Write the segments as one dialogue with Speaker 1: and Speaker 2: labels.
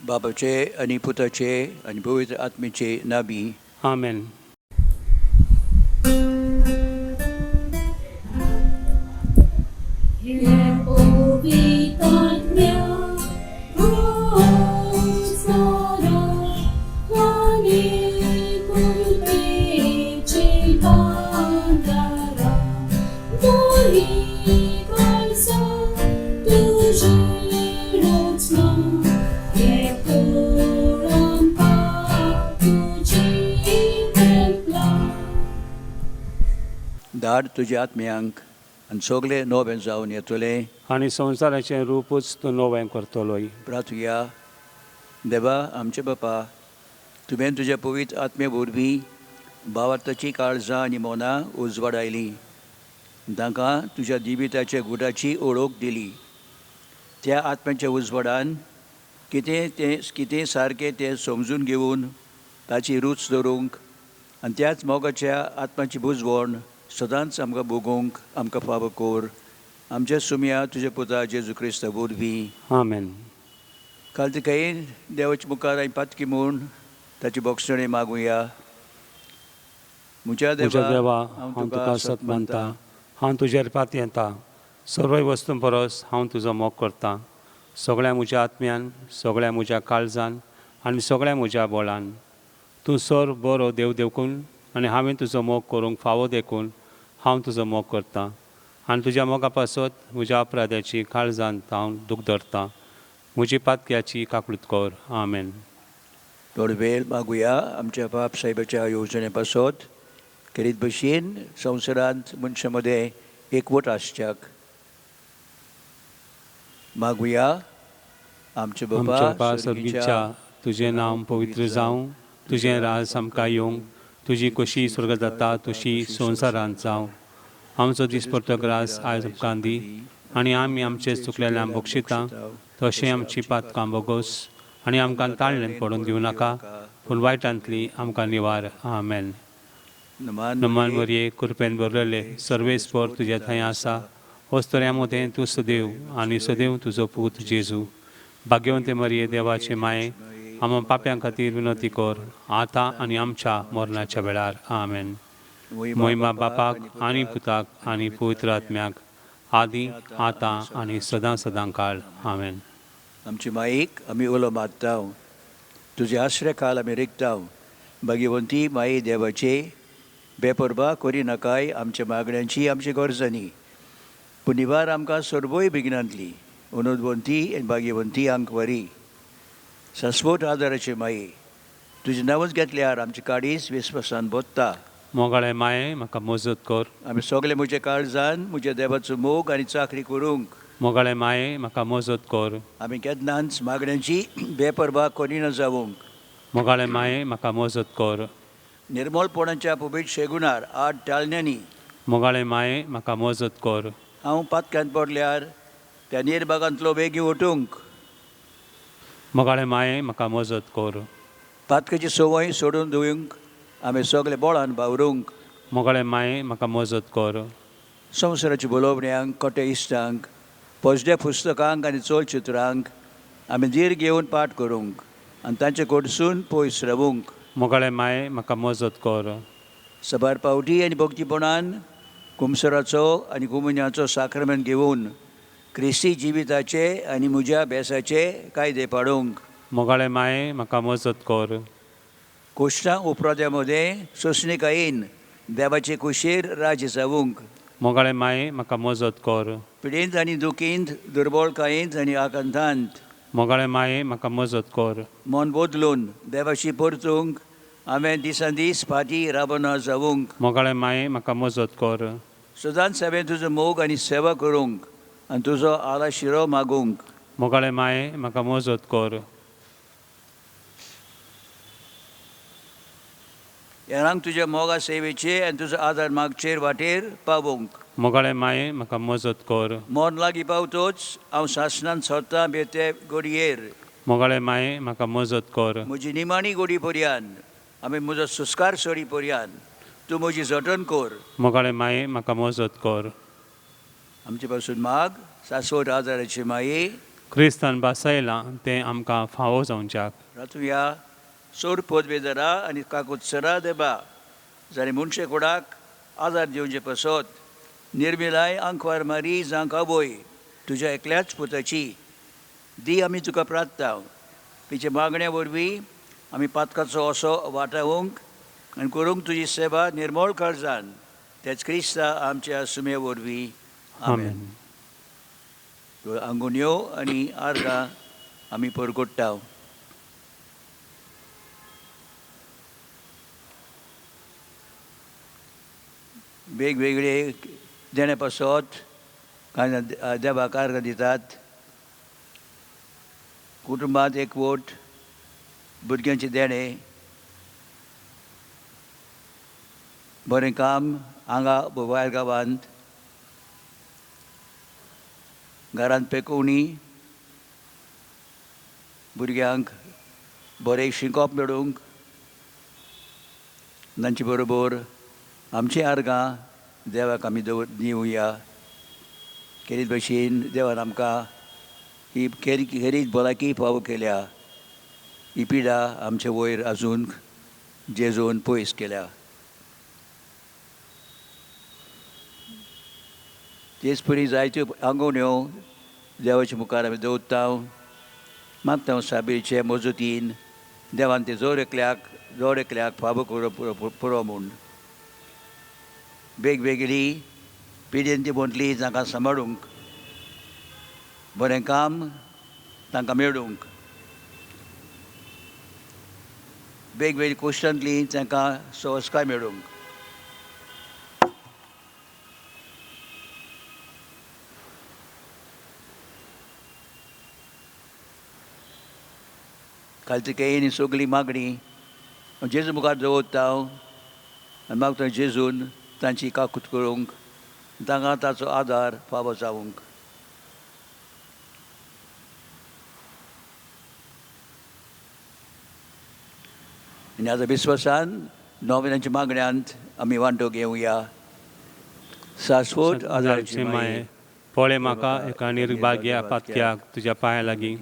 Speaker 1: बाबाचे आणि पुताचे आणि पवित्र आत्मेचे नावी.
Speaker 2: आमेन.
Speaker 1: धाड तुझ्या आत्म्यांक आनी सगळे नवे जावन येतले.
Speaker 2: आनी संवसाराचें रूपच तूं नवें करतलोय.
Speaker 1: प्रार्थुया. देवा आमचे बापा, तुवें तुज्या पवित्र आत्मे वरवीं भावार्थाची काळजां आनी मोनां उजवाडायलीं. तांकां तुज्या जिविताच्या गुटाची ओळख दिली. त्या आत्म्याच्या उजवाडान कितें सारकें तें समजून घेवन ताची रूच धरूंक आनी त्याच मोगाच्या आत्म्याची बुजवण सदांच आमकां भोगूंक आमकां फावो कोर. आमच्या सुम्या तुज्या पुता जेजू क्रिस्ता वरवीं.
Speaker 2: आमेन.
Speaker 1: काल ते काही देवाच्या मुखार हांवें पातकी म्हूण ताची बोगसणे मागुया. म्हज्या
Speaker 2: देवा हांव तुका सत मानता. हांव तुजेर पात येता. सर्व वस्तूं परस हांव तुजो मोग करतां. सगळ्या म्हज्या आत्म्यान, सगळ्या म्हज्या काळजान आनी सगळ्या म्हज्या बोळान. तूं सर बरो देव देखून आनी हांवें तुजो मोग करूंक फावो देखून हांव तुजो मोग करतां. आनी तुज्या मोगा पासत म्हज्या अपराध्याची काळजांत हांव दूख धरतां. म्हजी पातक्याची काकूट कर. आमेन.
Speaker 1: थोडो वेळ मागुया आमच्या बाप साहेबाच्या येवजणे पासत. करीत भशेन संवसारांत मनशा मदें एकवट आसच्याक मागुया. आमचे बापा
Speaker 2: सर्गीच्या, तुजें नांव पवित्र जावं. तुजें राज आमकां येवंक. तुजी कशी स्वर्ग जाता तशी संवसारांत जावं. आमचो दिसपडटो ग्रास आयज आमकां दी. आनी आमी आमचे चुकलेल्यांक बक्षिता तशें आमची पातकां बोगोस. आनी आमकां ताळणेंत पडून दिवं नाका, पूण वायटांतली आमकां निवार. आमेन. नमान मरये, कृपेन भरलेले, सर्वेस्पर तुज्या थंय आसा. वस्तुऱ्या मदें तूं सदैव आनी सदैव तुजो पूत जेजू. भाग्यवंते मरये, देवाचे माये, आमकां पाप्यां खातीर विनंती कर, आतां आनी आमच्या मरणाच्या वेळार. आमेन. महिमा बापाक आनी पुताक आनी पवित्र आत्म्याक, आदी आतां आनी सदां सदां काळ. आमेन.
Speaker 1: आमची माईक आमी उलो मारता. तुजे आश्रय काल आमी रिगता. भाग्यवंती माई देवाचे, बेपरवा करी नाकाय आमच्या मागण्यांची आमची गरजांनी. पूण निवार आमकां सर्वय बेगिनांतली. अनुदवंती आनी भाग्यवंती आंकवारी. शास्वत आदाराचे माई, तुजें नांवच घेतल्यार आमचे काडीस विस्वासान बोत्ता.
Speaker 2: मोगाळे माये, म्हाका मजत कर.
Speaker 1: आमी सगळे म्हज्या काळजान म्हज्या देवाचो मोग आनी चाकरी करूंक.
Speaker 2: मोगाळे माये, म्हाका मजत कर.
Speaker 1: आमी केन्नाच मागण्यांची बेपरवा करिना जावंक.
Speaker 2: मोगाळे माये, म्हाका मजत कर.
Speaker 1: निर्मळपणाच्या पवित्र शेगुणार आड टाळण्यांनी.
Speaker 2: मोगाळे माये, म्हाका मजत कर.
Speaker 1: हांव पातक्यांत पडल्यार त्या निर्भागांतलो वेगी वटूंक.
Speaker 2: मोगाळे माये, म्हाका मजत कर.
Speaker 1: पातकेची संवय सोडून दिवंक आमी सगळे बोळान वावरूंक.
Speaker 2: मोगाळे माये, म्हाका मजत कर.
Speaker 1: संवसाराच्या बोलोवण्यांक, कोटे इश्टांक, पोजड्या पुस्तकांक आनी चलचित्रांक आमी धीर घेवन पाठ करूंक आनी तांचे कडसून पयस रावूंक.
Speaker 2: मोगाळे माये, म्हाका मजत कर.
Speaker 1: सबार पावटी आनी भक्तीपणान कुमसराचो आनी कुमन्याचो साक्रमेंत घेवन क्रिस्ती जिविताचे आनी म्हज्या बेसाचे कायदे पाडूंक.
Speaker 2: मोगाळे माये, म्हाका मजत कर.
Speaker 1: कोश्टां उपराद्या मदें सोंसणीकायेन देवाचे कुशीर राज जावूंक.
Speaker 2: मोगाळे माये, म्हाका मजत कर.
Speaker 1: पिडेंत आनी दुखींत, दुर्बळकायेंत आनी आकांतांत
Speaker 2: मोगाळे माये, म्हाका मजत कर.
Speaker 1: मन बदलून देवाशी परतूंक हांवें दिसान दीस फाटीं राबना जावूंक.
Speaker 2: मोगाळे माये, म्हाका मजत कर.
Speaker 1: सदांच हांवें तुजो मोग आनी सेवा करूंक आनी तुजो आलाशिरो मागूंक.
Speaker 2: मोगाळे माये, म्हाका मजत कर.
Speaker 1: हेरांक तुज्या मोगा सेवेचे आनी तुजो आदार मागचेर वाटेर पावूंक.
Speaker 2: मोगाळे माये, म्हाका मजत कर.
Speaker 1: मोन लागीं पावतोच हांव शासनान सोदतां बेते गोडयेर.
Speaker 2: मोगाळे माये, म्हाका मजत कर.
Speaker 1: म्हजी निमाणी गोडी पर्यान आमी म्हजो सुस्कार सोडी पर्यान तूं म्हजी जतन कर.
Speaker 2: मोगाळे माये, म्हाका मजत कर.
Speaker 1: आमचे पासून माग शाश्वत आदाराची माये,
Speaker 2: क्रिस्तान बासायलां तें आमकां फावो जावच्याक
Speaker 1: रातुया सोर पोदवेदरा आनी काकुत्सरा देबा जाणे मनशे कोडाक आदार दिवचे पसत निर्मिलाय आंकवार मारी जांक आवय तुज्या एकल्याच पुताची दी आमी तुका प्रार्थना तिचे मागण्या वरवीं आमी पातकाचो असो वाटावंक आनी करूंक तुजी सेवा निर्मळ काळजान तेच क्रिस्ता आमच्या सुमे वरवीं आमेन. आंगुन्यो आनी आर्गां आमी परगोडटा. वेगवेगळे देणे पासत कांय देवाक आर्गां दितात. कुटुंबांत एकवट भुरग्यांचे देणे, बरें काम हांगा भायर गांवांत, घरांत पेकोवणी, भुरग्यांक बरें शिकोवप मेळूंक, तांचे बरोबर आमची आर्गां देवाक आमी दिवया. खेरीत भशेन देवान आमकां ही खेरीत भलायकी फावो केल्या. ही पिडा आमचे वयर आजून जेजून पयस केल्या. तेच परी जायत्यो आंगवण्यो देवाच्या मुखार आमी दवरता. मागता साबेचे मजतीन देवान ते जोड एकल्याक फावो पुरो म्हूण. वेगवेगळी पिढींची म्हटली तांकां सांबाळूंक, बरें काम तांकां मेळूंक, वेगवेगळी कोश्टांतली तांकां संस्कार मेळूंक. खालतिकेन सगळी मागणी जेजू मुखार दवरता आनी मागता जेजून तांची काकूट करूंक, तांकां ताचो आदार फावो जावंक. आनी आतां विस्वासान नोवेनांच्या मागण्यांत आमी वांटो घेवया. शाश्वत आदाराची माये,
Speaker 2: पळय म्हाका एका निर्भाग्या पातक्याक तुज्या पांया लागीं.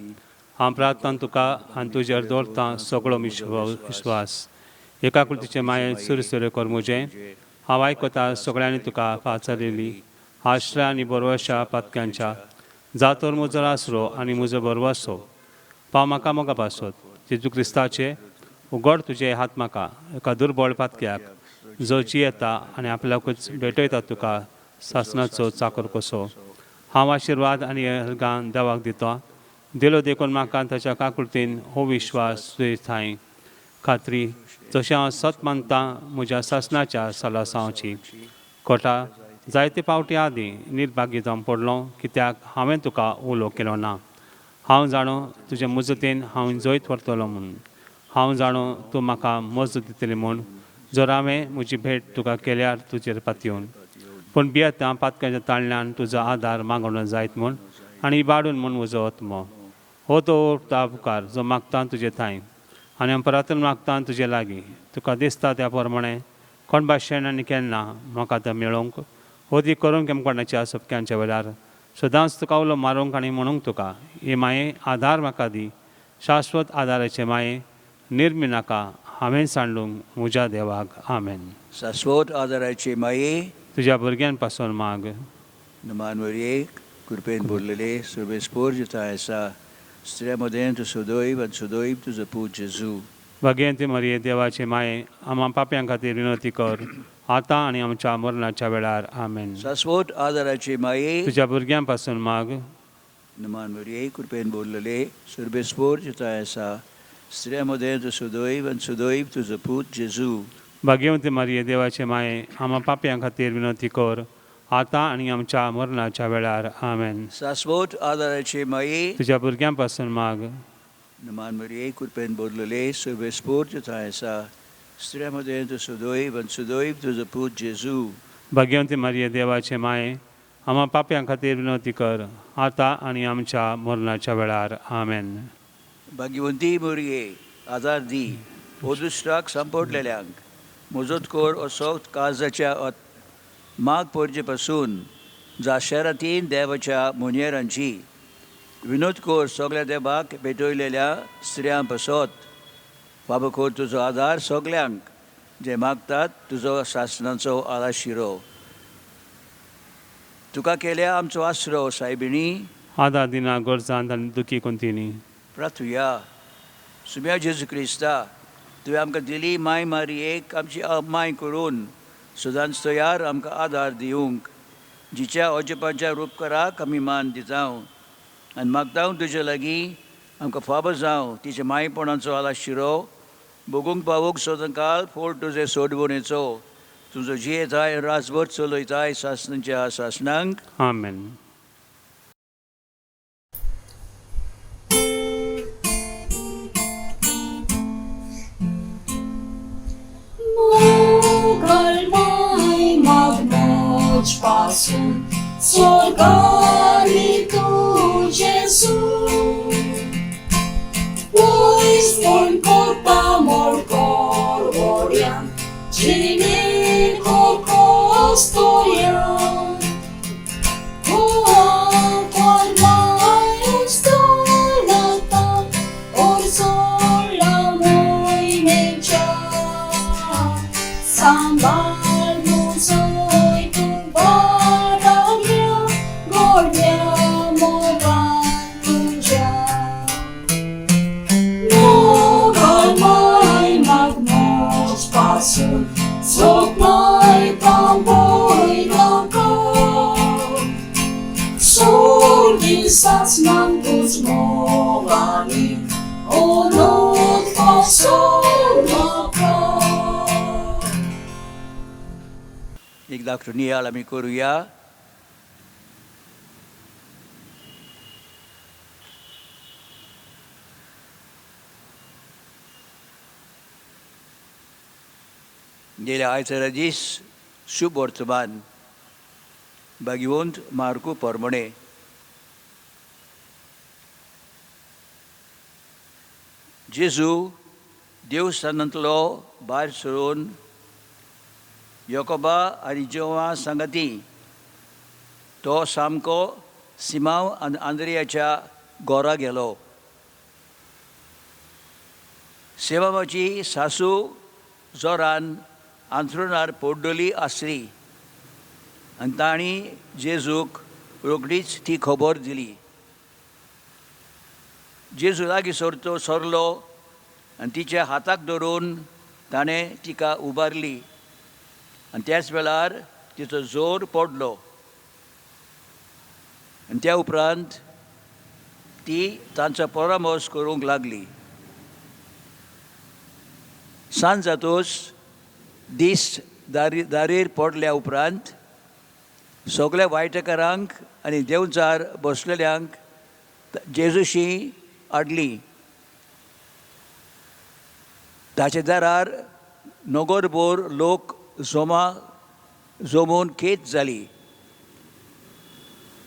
Speaker 2: हांव प्रार्थना तुका आनी तुजेर दवरतां सगळो विश्वास. एका कृतीचे माये सुरसुरे कर म्हजें. हांव आयकता सगळ्यांनी तुका पाचारिल्ली आश्रय आनी बरवशा पातक्यांच्या. जातोर म्हजो आसरो आनी म्हजो बरवसो पाव म्हाका मोगा पासत. जेजू क्रिस्ताचे उगड तुजे हात म्हाका एका दुर्बळ पातक्याक जो जियेता आनी आपल्याकूच भेटयता तुका सासणाचो चाकर कसो. हांव आशिर्वाद आनी अर्गां देवाक दिता. दिलो देखून म्हाका ताच्या काकुळतीन हो विश्वास तुजे थंय खात्री जशें हांव सत मानता म्हज्या सासणाच्या सालासांवची. कोटा जायते फावटी आदीं निर्भागी जावन पडलो कित्याक हांवें तुका उलो केलो ना. हांव जाणो तुजे मजतीन हांव जैत व्हरतलो म्हूण. हांव जाणो तूं म्हाका मजत दितली म्हूण. जर हांवें म्हजी भेट तुका केल्यार तुजेर पातयेवन. पूण भियेता पातक्याच्या ताळण्यान तुजो आदार मागोवनो जायत म्हूण आनी इबाडून म्हूण म्हजो आत्मो. हो तो उपकार जो मागता तुजे थंय आनी हांव परतून मागता तुजे लागीं. तुका दिसता त्या प्रमाणे कोण भाशेन आनी केन्ना म्हाका तो मेळोवंक ओदी करूंक कोणाच्या सोबक्यांच्या वेळार सदांच तुका उलो मारूंक आनी म्हणूंक तुका हे माये आदार म्हाका दी. शाश्वत आदाराचे माये निर्मी नाका हांवें सांडूंक म्हज्या देवाक. आमेन.
Speaker 1: शाश्वत आदाराचे माये
Speaker 2: तुज्या भुरग्यां पासून माग.
Speaker 1: नमानवरी कृपेन भरलेले सर्वेस्पोर जिता आसा स्त्रिया मदें तूं सदैव आनी सदैव तुजो पूत जेजू.
Speaker 2: भगवंती मरिये देवाचे माये आम्हा पाप्यां खातीर विनवती कर आतां आनी आमच्या मरणाच्या वेळार. आमेन.
Speaker 1: शाश्वत आदाराचे माये
Speaker 2: तुज्या भुरग्यां पासून माग.
Speaker 1: नमानवरी कृपेन भरलेले सर्वेस्पोर जिता आसा स्त्रिया मदें तूं सदैव आनी सदैव तुजो पूत जेजू.
Speaker 2: भगवंती मरिये देवाचे माये आम्हा पाप्यां खातीर विनवती कर आतां आनी आमच्या मरणाच्या वेळार. आमेन.
Speaker 1: शाश्वत आदाराचे माये
Speaker 2: तुज्या भुरग्यां पासून माग.
Speaker 1: नमानवरी कृपेन भरलेले सर्वेस्पोर जिता आसा स्त्रिया मदें तूं सदैव आनी सदैव तुजो पूत जेजू.
Speaker 2: भगवंती मरिये देवाचे माये आम्हा पाप्यां खातीर विनवती कर आतां आनी आमच्या मरणाच्या वेळार. आमेन.
Speaker 1: भाग्यवंती मोरये आदार दी. ओदुश्टाक सांपडलेल्यांक मजत कर असो काळजाच्या माग पडचे पासून जा शहरांतलीं देवाच्या मुनेरांची विनोद कोर सगळ्या देवाक भेटयलेल्या स्त्रियां पासत फाबो कोर तुजो आदार सगळ्यांक जे मागतात तुजो शासनाचो आलाशिरो. तुका केल्या आमचो आसरो सायबिणी.
Speaker 2: आदार दिना गरजांत आनी दुखी कोंतीनी.
Speaker 1: प्रार्थुया. सुम्या जेजू क्रिस्ता तुवें आमकां दिली माय मारयेक आमची माय करून सदांच तयार आमकां आदार दिवंक. जिच्या अजपाच्या उपकाराक आमी मान दितां आनी मागता तुजे लागीं आमकां फाबो जावं तिच्या मायपणाचो आलाशिरो भोगूंक पावूंक सदांकाळ फोड तुजे सोडवणेचो तुजो जियेताय राजभर चलयताय शासनाच्या शासनांक.
Speaker 2: आमेन.
Speaker 3: Galmai magnoć pasun, sorgali tu Jesu. Pois mon corta morcor oriam, cine costoriam. Qual mai ustonata, or sola moi mecha. Sambal musoy tu baragya, gordia moran tuja. Mogal may magnos pasun, soklay tamboy langkaw. Sorgisas ng tuzmogani, onot pasunakaw.
Speaker 1: एकदा नियाळ आमी करुया. गेल्या आयतारा दीस शुभ वर्तमान भागिवंत मार्कू परमणे. जेजू देवस्थानांतलो भायर सरून योकोबा आनी जोवा सांगाती तो सामको सिमांव आनी आंद्रियाच्या घोरा गेलो. सेवामाची सासू जोरान अंथरुणार पड्डली आसली आनी तांणी जेजूक रोखडीच ती खबर दिली. जेजू लागीं सरलो आनी तिच्या हाताक धरून ताणें तिका उबारली आनी त्याच वेळार तिचो जोर पडलो आनी त्या उपरांत ती तांचो परामर्श करूंक लागली. सांज जातूच दीस दारीर पडल्या उपरांत सगळ्या वायटकारांक आनी देंवचार बसलेल्यांक जेजूशी हाडली. ताचे दारार नगरभर लोक जमून खेत जाली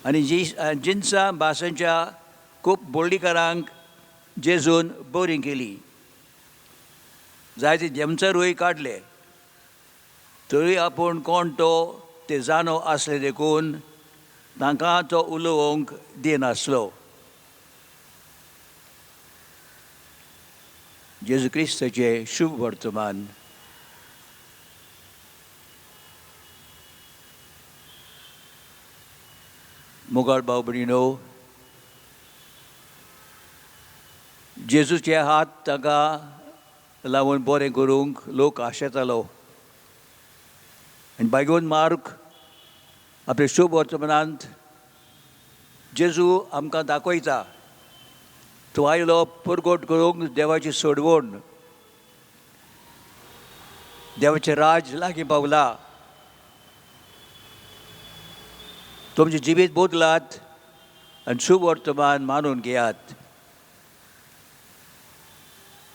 Speaker 1: आनी जिन्सां भासांच्या खूब बोडलीकारांक जेजून बरी केली. जायते देंवचारूय काडले तरी आपूण कोण तो ते जाणो आसले देखून तांकां तो उलोवंक दिनासलो. जेजू क्रिस्ताचे शुभ वर्तमान. मोगाळ भाव भयणीनो, जेजूचे हात ताका लावून बरें करूंक लोक आशेतालो आनी भागिवंत मार्क आपल्या शुभ वर्तमानांत जेजू आमकां दाखयता तो आयलो परगट करूंक देवाची सोडवण. देवाचें राज लागीं पावला. तुमचें जिवीत बदलात आनी शुभ वर्तमान मानून घेयात.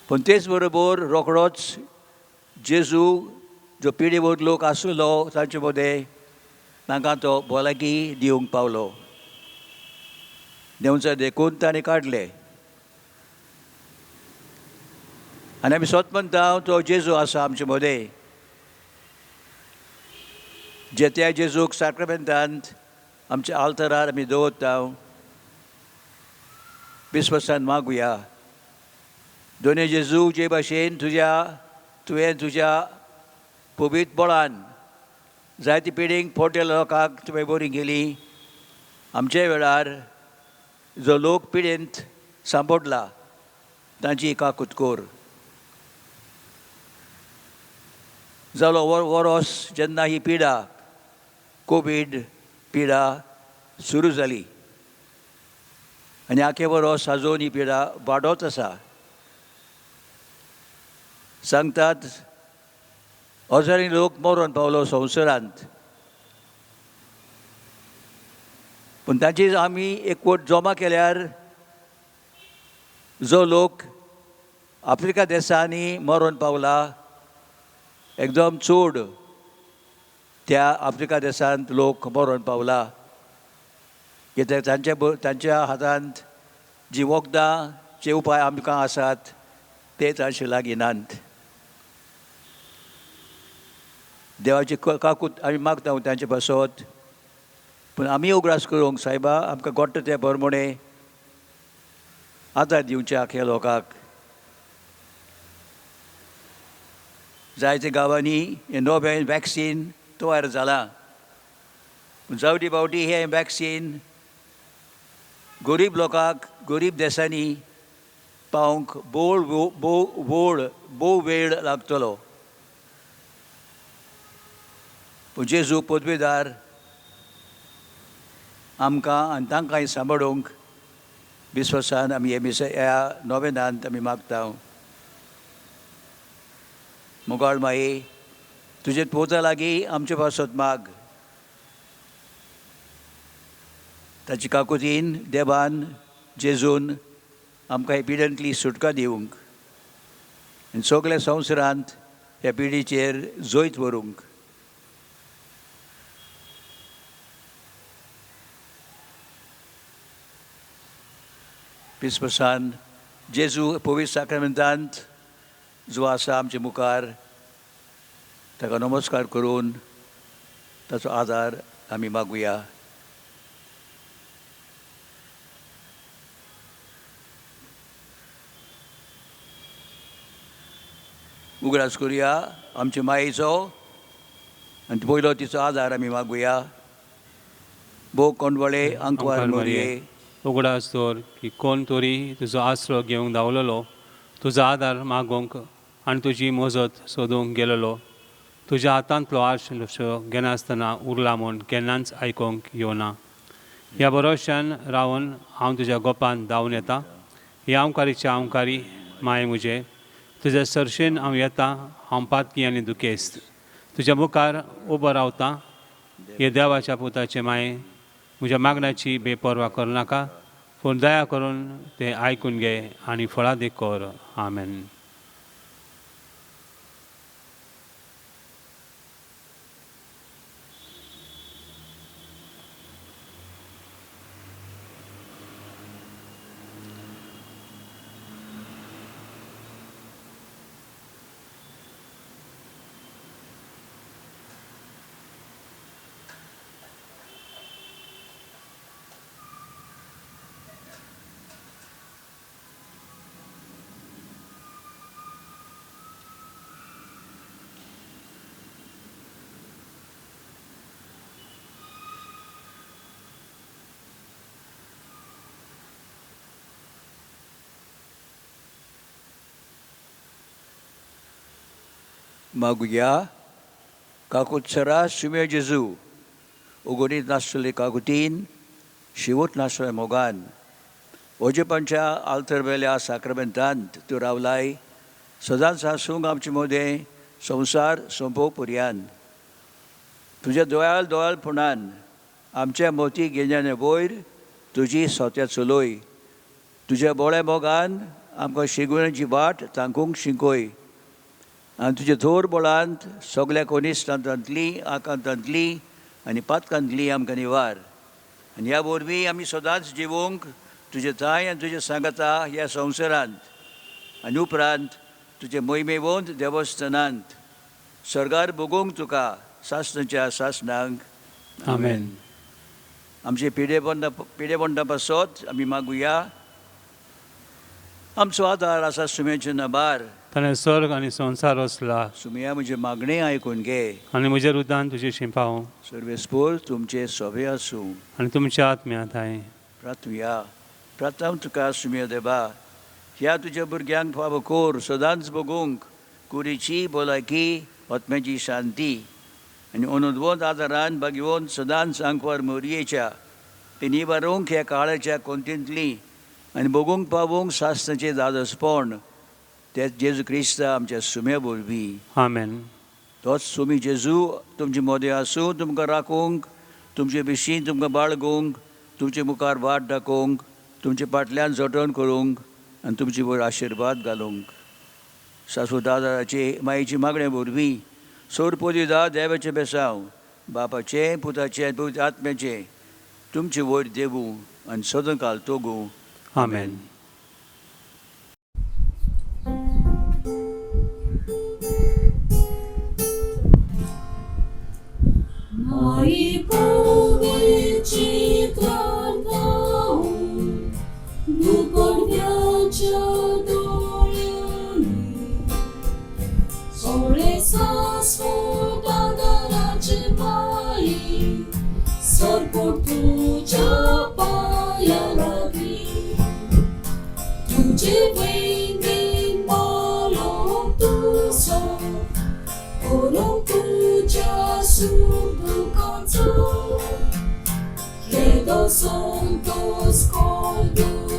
Speaker 1: पूण तेच बरोबर रोखडोच जेजू जो पिढेभर लोक आसलो तांचे मदें तांकां तो भलायकी दिवंक पावलो. देंवचार देखून ताणें काडले आनी आमी स्वत म्हणटा तो जेजू आसा आमचे मदें. जे त्या जेजूक साक्रामेंतांत आमच्या आल्तरार आमी दवरता विस्वासान मागुया. दोनूय जेजू जे भाशेन तुवें तुज्या पवित्र बळान जायते पिडींक पोटेल लोकांक तुवें बरी गेली. आमचे वेळार जो लोक पिडेंत सांपडला तांची काकूट कोर. जालो वरोस जेन्ना ही पिडा कोवीड पिडा सुरू जाली आनी आखे वरोस आजून ही पिडा वाडत आसा. सांगतात हजारांनी लोक मरून पावलो संवसारांत, पूण तांची आमी एकवट जमा केल्यार जो लोक आफ्रिका देशांनी मरून पावला एकदम चड त्या आफ्रिका देशांत लोक मरून पावला. कित्याक तांच्या हातांत जी वखदां जे उपाय आमकां आसात ते तांचे लागीं नात. देवाची काकूट आमी मागता तांचे पासत, पूण आमी उगडास करूंक सायबा आमकां घडटा ते प्रमाणे आदार दिवचे आख्या लोकांक. जायते गांवांनी हे नवें वॅक्सीन तयार जालां. जावटी बावटी हें वॅक्सीन गरीब लोकांक गरीब देशांनी पावंक भोव वेळ लागतलो. पूण जेजू पदवीदार आमकां आनी तांकांय सांबाळूंक विस्वासान आमी ह्या नोवेनांत आमी मागता. मोगाळ माये तुजे पोता लागीं आमचे पासत माग. ताची काकुतीन देवान जेजून आमकां हे पिडेंतली सुटका दिवंक आनी सगल्या संवसारांत ह्या पिडीचेर जोयत व्हरूंक. विस्वासान जेजू पवित्र साक्रामेंतांत जो आसा आमचे मुखार ताका नमस्कार करून ताचो आदार आमी मागुया. उगडास करुया आमचे मायेचो आनी पयलो तिचो आदार आमी मागुया. भोव कोंडवळे आंकवार मोरये
Speaker 2: उगडास दवर की कोण तरी तुजो आसरो घेवंक धांवलेलो, तुजो आदार मागोवंक आनी तुजी मजत सोदूंक गेलेलो. तुज्या हातांतलो आशिल्लो घेनासतना उरला म्हूण केन्नाच आयकोंक येवना. ह्या भरोश्यान रावन हांव तुज्या गोपान धांवन येता. हे आमकारीच्या आमकारी माये म्हजे, तुज्या सरशेन हांव येतां. हांव पातकी आनी दुखेस्त तुज्या मुखार उबो रावतां. हे देवाच्या पुताचे माये, म्हज्या मागण्याची बेपरवा करनाका, पूण दया करून ते आयकून घे आनी फळादीक कर. आमेन.
Speaker 1: मागुया. काकूट सरा सुमे जेजू उगडीत नासतले काकुटीन शिवूत नासतले मोगान ओजेपांच्या आल्तरवेल्या साक्रामेंतांत तूं रावलाय. सदांच आसूंक आमचे मोदें संवसार सोंपोव पर्यान. तुज्या दोळालपणान आमच्या मोती गेल्याने वयर तुजी सोत्या चलोय. तुज्या बोळ्या मोगान आमकां शिगवण्याची वाट तांकूंक शिकोय. आनी तुजे थोर बोळांत सगल्या कोनिश्टांतली आकांतांतली आनी पातकांतली आमकां निवार. आनी ह्या वरवीं आमी सदांच जिवूंक तुजे थाय आनी तुजे सांगाता ह्या संवसारांत आनी उपरांत तुजे मोहिमेवंत देवस्थानांत सर्गार भोगूंक तुका सासणाच्या सासणांक.
Speaker 2: आमेन.
Speaker 1: आमचे पिडेबंडा पासत आमी मागुया. आमचो आदार आसा सुमेच्या नबार.
Speaker 2: ताणें स्वर्ग आनी संवसार रचला
Speaker 1: सुमया म्हजे मागणे आयकून घे.
Speaker 2: आनी म्हज्या रुदान तुजी शिंपाव
Speaker 1: सर्वेस्पोर तुमचे सोबे आसूं.
Speaker 2: आनी तुमच्या आत्म्यांत हाय.
Speaker 1: प्रार्थुया. प्रथम तुका सुमया देवा, ह्या तुज्या भुरग्यांक फावो कोर सदांच बगूंक कुडीची भलायकी, आत्म्याची शांती आनी अनुदवंत आदारान बागिवून सदांच आंकवार मोरयेच्या ते निवारूंक ह्या काळाच्या कोंतींतली आनी बगूंक पावूंक सासणाचें दादसपण ते जेजू क्रिस्ता आमच्या सुम्या बोलवी.
Speaker 2: आमेन.
Speaker 1: तोच सुमी जेजू तुमचे मोदे आसूं तुमकां राखूंक, तुमचे विशीं तुमकां बाळगूंक, तुमचे मुखार वाट दाखोवंक, तुमचे फाटल्यान जतन करूंक आनी तुमचे वर आशिर्वाद घालूंक. शाश्वत आदाराचे मायेची मागणे वरवीं सोरपोदी दा देवाचे बेसांव बापाचे पुताचे आनी पवित्र आत्म्याचे तुमचे वयर देवू आनी सदांकाल तोगू.
Speaker 2: आमेन.
Speaker 3: Moi powieci kartał, duporwiacia doliony, solesa swoda daraczy mai, sorportucia pajarabi, tudzie wejmin malom tu są, olom tucia surdu canção, credo santos conductuce,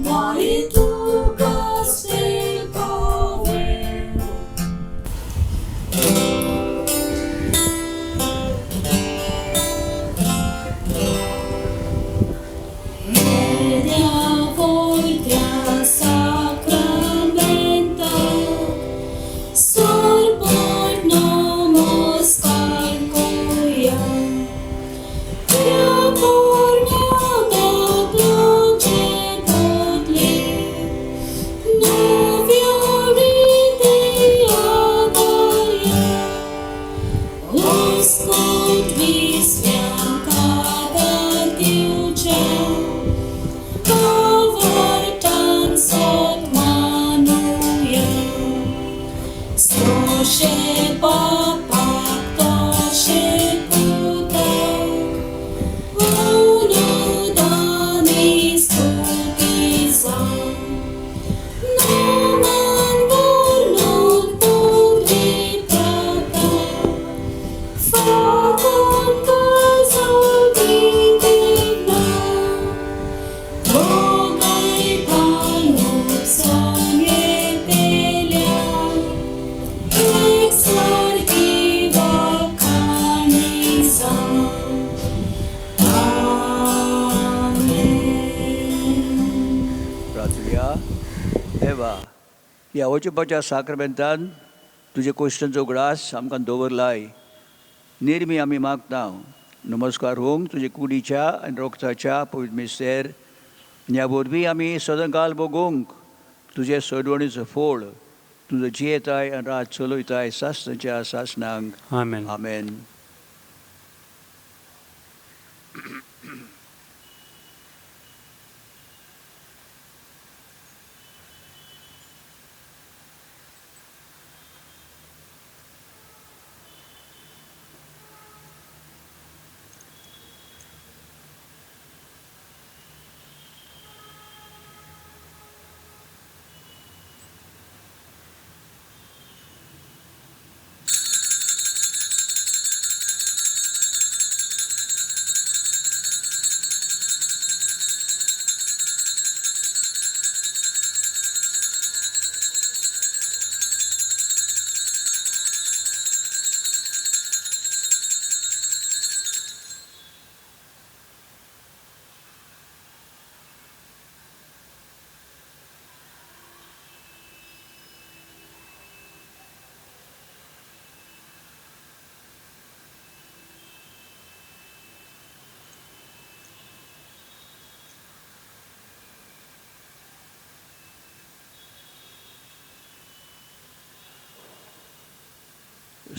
Speaker 3: mai tu castel cavel. Media voitea sacramenta, sorbor namaskar koya, prea porneada place potle, novia ridea daria, oscot visvianca dar diucea, kavartan sot manuia, stoše papa, toše puta, uno dani stutiza, nomen volnut publicata, facum cazul digna, Bogaj Panów sobie pelia, exarchiva canisa. Amen.
Speaker 1: प्रार्थुया. देवा, ह्या वचपाच्या साक्रमेंतान तुजे क्वेश्चनचो grass आमकां दवरलाय. निर्मी आमी मागता नमस्कार होवंक तुजे कुडीच्या आनी रोगताच्या पवित्र मिस्तेर. ह्या वरवीं आमी सदांकाल बगूंक तुजे सडवणीचो फोळ, तुजो जियेताय आनी रात चलयताय सासणाच्या सासणांक.
Speaker 2: आमेन.
Speaker 1: आमेन.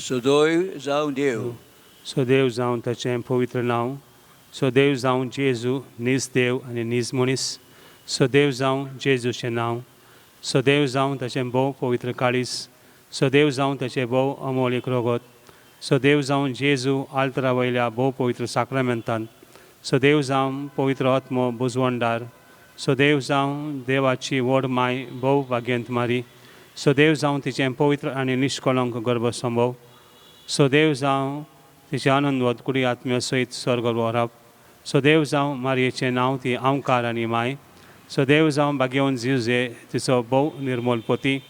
Speaker 1: सदोय जावं देव.
Speaker 2: सदैव जावं ताचें पवित्र नांव, सदैव जावं जेजू नीज देव आनी नीज मनीस, सदैव जावं जेजूचें नांव, सदैव जावं ताचें भोव पवित्र काळीस, सदैव जावं ताचें भोव अमोलीक रोगोत, सदैव जावं जेजू आल्तरा वयल्या भोव पवित्र साक्रामेंतान, सदैव जावं पवित्र आत्मो बुजवणदार, सदैव जावं देवाची व्हड माय भोव भाग्यंत मारी, सदैव जावं तिचें पवित्र आनी निश्कलंक गर्भसंभव, सदैव जावं तिचे आनंदवत कुडी आत्म्या सयत स्वर्ग व्हरप, सदैव जावं मारयेचें नांव ती आवकार आनी माय, सदैव जावं भाग्यवन जिवजे तिचो भोव निर्मोल पोती,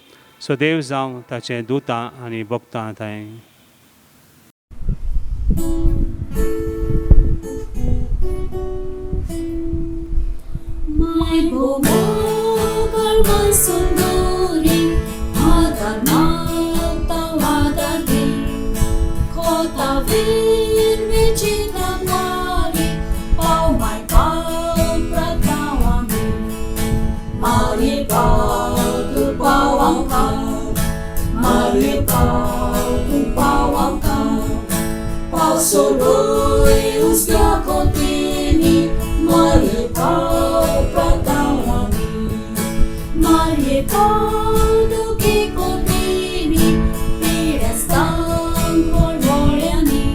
Speaker 2: सदैव जावं ताचें दुतां आनी भक्तां थंय.
Speaker 3: My bomogar masunduri agar magtawagagi kotawin vichitangwari pau may pau pratawami maripau tu pawang ka maripau tu pawang ka pau suluy usga kontini maripau pratawami maripau duki kontini pirestang polvoriani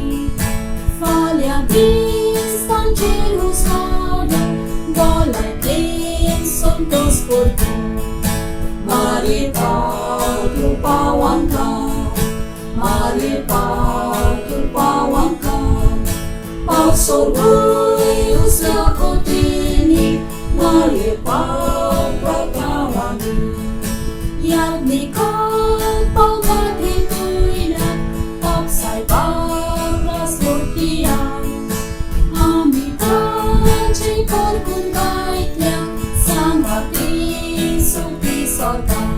Speaker 3: falya bistan celus hada golai din sontos portu maripau tu pawang ka maripau tu pawang ka pau suluy usga kontini maripau pratawami yagnikot pagkatituina paksay pagras murtiyan amitan chikol kung kahit lang sangating sukisotan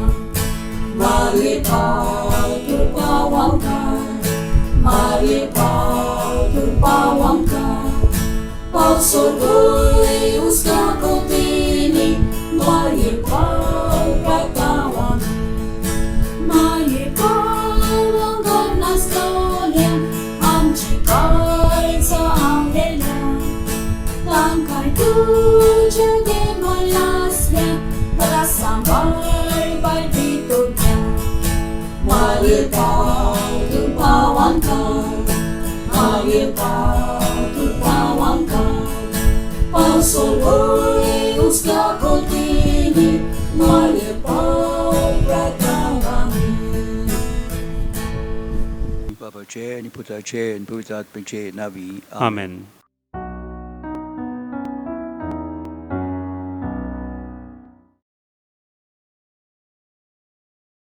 Speaker 3: maripau tu pawang ka maripau tu pawang ka pau suluy usga kontini maripau pratawami maripau ang ganas kanya ang chikay sa angela tangkay tuja de malasya prasambay by dito niya maripau tu pawang ka maripau tu pawang ka pau suluy usga kontini maripau pratawami
Speaker 1: बाबाचे आणि पुत्राचे आणि पवित्र आत्म्याचे नावी
Speaker 2: आमेन.